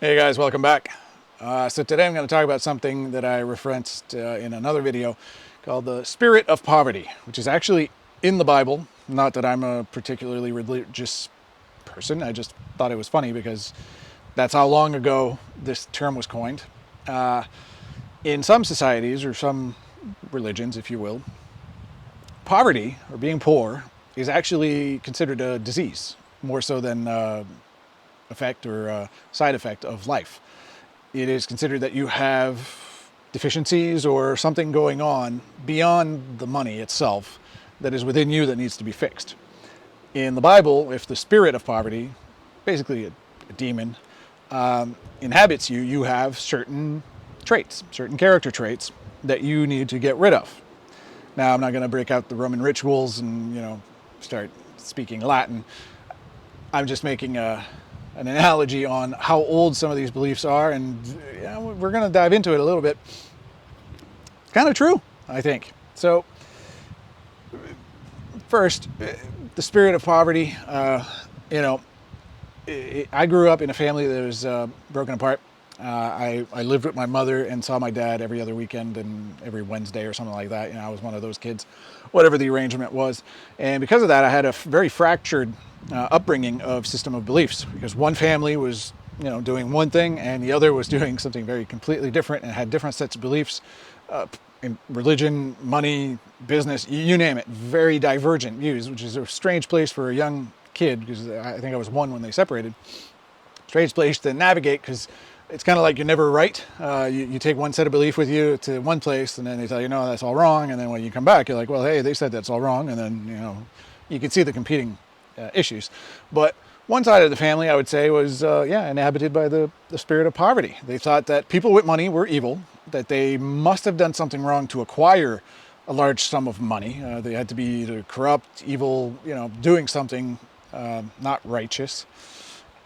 Hey guys, welcome back. So today I'm going to talk about something that I referenced in another video called the spirit of poverty, which is actually in the Bible. Not that I'm a particularly religious person. I just thought it was funny because that's how long ago this term was coined. In some societies or some religions, if you will, poverty or being poor is actually considered a disease more so than effect or side effect of life. It is considered that you have deficiencies or something going on beyond the money itself that is within you that needs to be fixed. In the Bible, if the spirit of poverty, basically a demon, inhabits you, you have certain traits, certain character traits that you need to get rid of. Now, I'm not going to break out the Roman rituals and, start speaking Latin. I'm just making an analogy on how old some of these beliefs are, and we're going to dive into it a little bit. It's kind of true, I think. So, first, the spirit of poverty. I grew up in a family that was broken apart. I lived with my mother and saw my dad every other weekend and every Wednesday or something like that. I was one of those kids, whatever the arrangement was. And because of that, I had a very fractured upbringing of system of beliefs, because one family was, doing one thing and the other was doing something very completely different and had different sets of beliefs in religion, money, business, you name it, very divergent views, which is a strange place for a young kid, because I think I was one when they separated. Strange place to navigate, because it's kind of like you're never right. You take one set of belief with you to one place, and then they tell you, no, that's all wrong. And then when you come back, you're like, well, hey, they said that's all wrong. And then, you can see the competing issues. But one side of the family, I would say, was, inhabited by the spirit of poverty. They thought that people with money were evil, that they must have done something wrong to acquire a large sum of money. They had to be either corrupt, evil, doing something not righteous.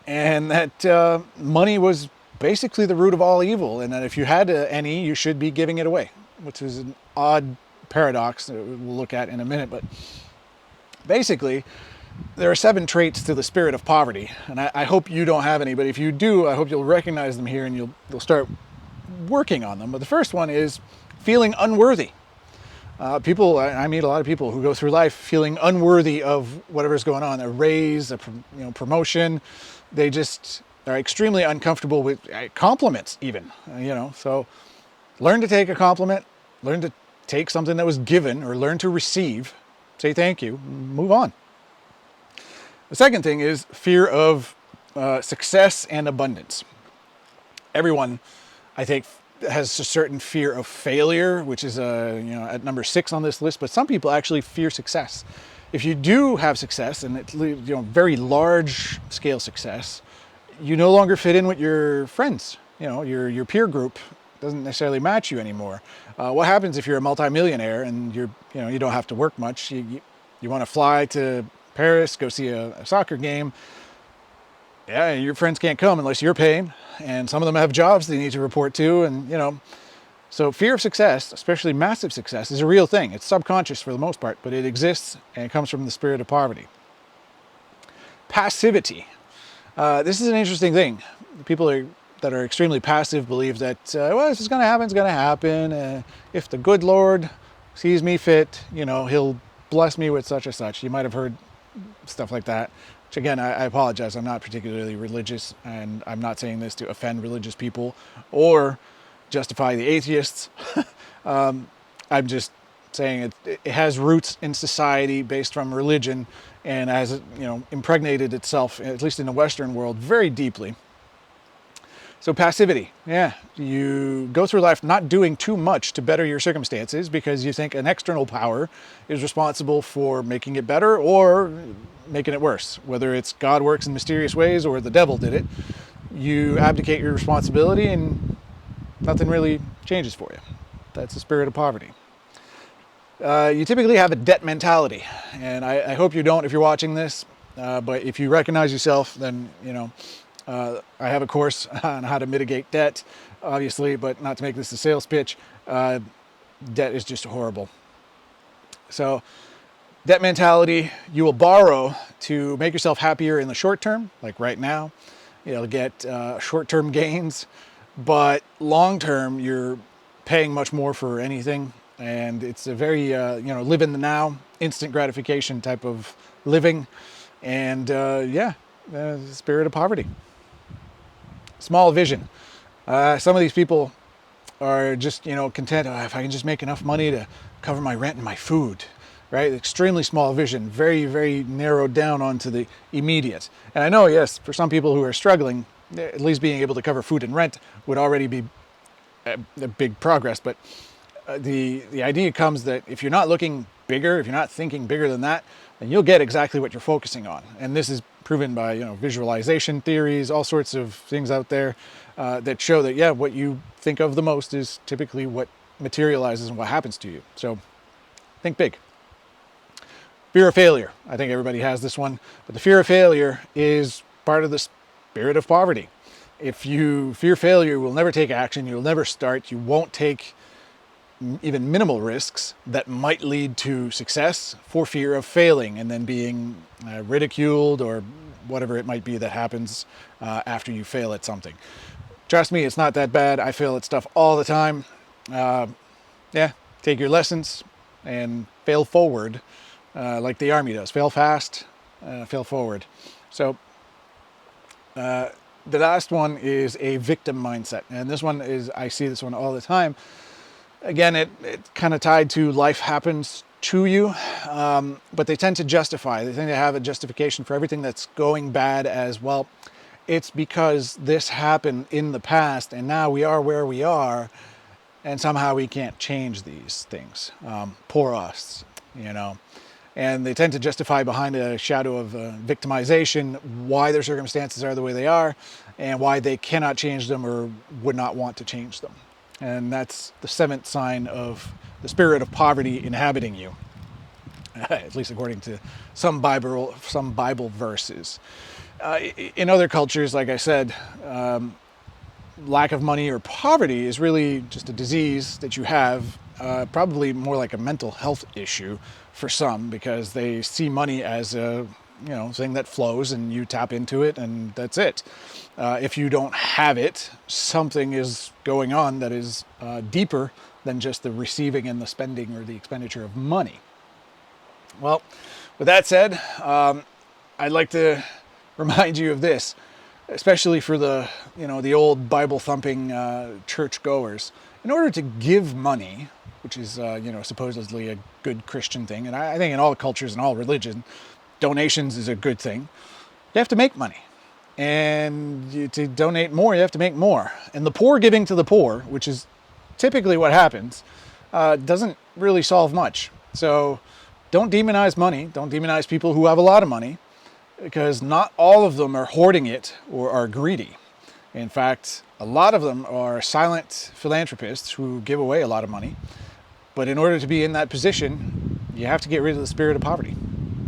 And that money was basically the root of all evil, and that if you had any, you should be giving it away, which is an odd paradox that we'll look at in a minute. But basically, there are 7 traits to the spirit of poverty, and I hope you don't have any, but if you do, I hope you'll recognize them here and you'll start working on them. But the first one is feeling unworthy. I meet a lot of people who go through life feeling unworthy of whatever's going on, a raise, a promotion. They just are extremely uncomfortable with compliments even, so learn to take a compliment, learn to take something that was given, or learn to receive, say thank you, move on. The second thing is fear of success and abundance. Everyone, I think, has a certain fear of failure, which is at number 6 on this list, but some people actually fear success. If you do have success, and it's very large scale success, you no longer fit in with your friends. Your peer group doesn't necessarily match you anymore. What happens if you're a multimillionaire and you don't have to work much? You want to fly to Paris, go see a soccer game. Yeah, your friends can't come unless you're paying, and some of them have jobs they need to report to, and so fear of success, especially massive success, is a real thing. It's subconscious for the most part, but it exists, and it comes from the spirit of poverty. Passivity. This is an interesting thing. People that are extremely passive believe that, if it's going to happen, it's going to happen. If the good Lord sees me fit, he'll bless me with such and such. You might have heard stuff like that, which again, I apologize. I'm not particularly religious, and I'm not saying this to offend religious people or justify the atheists. I'm just saying it has roots in society based from religion, and has impregnated itself, at least in the Western world, very deeply. So passivity, you go through life not doing too much to better your circumstances because you think an external power is responsible for making it better or making it worse. Whether it's God works in mysterious ways or the devil did it, you abdicate your responsibility and nothing really changes for you. That's the spirit of poverty. You typically have a debt mentality, and I hope you don't if you're watching this, but if you recognize yourself, then I have a course on how to mitigate debt, obviously, but not to make this a sales pitch. Debt is just horrible. So debt mentality, you will borrow to make yourself happier in the short term, like right now. You'll get short-term gains, but long-term you're paying much more for anything. And it's a very, live in the now, instant gratification type of living. And the spirit of poverty. Small vision. Some of these people are just, content, if I can just make enough money to cover my rent and my food, right? Extremely small vision, very, very narrowed down onto the immediate. And I know, yes, for some people who are struggling, at least being able to cover food and rent would already be a big progress. But the idea comes that if you're not looking bigger, if you're not thinking bigger than that, then you'll get exactly what you're focusing on. And this is proven by visualization theories, all sorts of things out there that show that what you think of the most is typically what materializes and what happens to you. So think big. Fear of failure. I think everybody has this one, but the fear of failure is part of the spirit of poverty. If you fear failure, you will never take action, you'll never start, you won't take even minimal risks that might lead to success for fear of failing and then being ridiculed or whatever it might be that happens after you fail at something. Trust me, it's not that bad. I fail at stuff all the time. Take your lessons and fail forward like the Army does. Fail fast, fail forward. So the last one is a victim mindset. And this one is, I see this one all the time. Again, it kind of tied to life happens to you, but they tend to justify. They tend to have a justification for everything that's going bad as well. It's because this happened in the past and now we are where we are and somehow we can't change these things. Poor us, And they tend to justify behind a shadow of victimization why their circumstances are the way they are and why they cannot change them or would not want to change them. And that's the seventh sign of the spirit of poverty inhabiting you, at least according to some Bible verses. In other cultures, like I said, lack of money or poverty is really just a disease that you have, probably more like a mental health issue for some, because they see money as a thing that flows and you tap into it and that's it. If you don't have it, something is going on that is deeper than just the receiving and the spending or the expenditure of money. Well, with that said, I'd like to remind you of this, especially for the old Bible thumping church goers. In order to give money, which is supposedly a good Christian thing, and I think in all cultures and all religion, donations is a good thing. You have to make money. And to donate more, you have to make more. And the poor giving to the poor, which is typically what happens, doesn't really solve much. So don't demonize money. Don't demonize people who have a lot of money, because not all of them are hoarding it or are greedy. In fact, a lot of them are silent philanthropists who give away a lot of money. But in order to be in that position, you have to get rid of the spirit of poverty.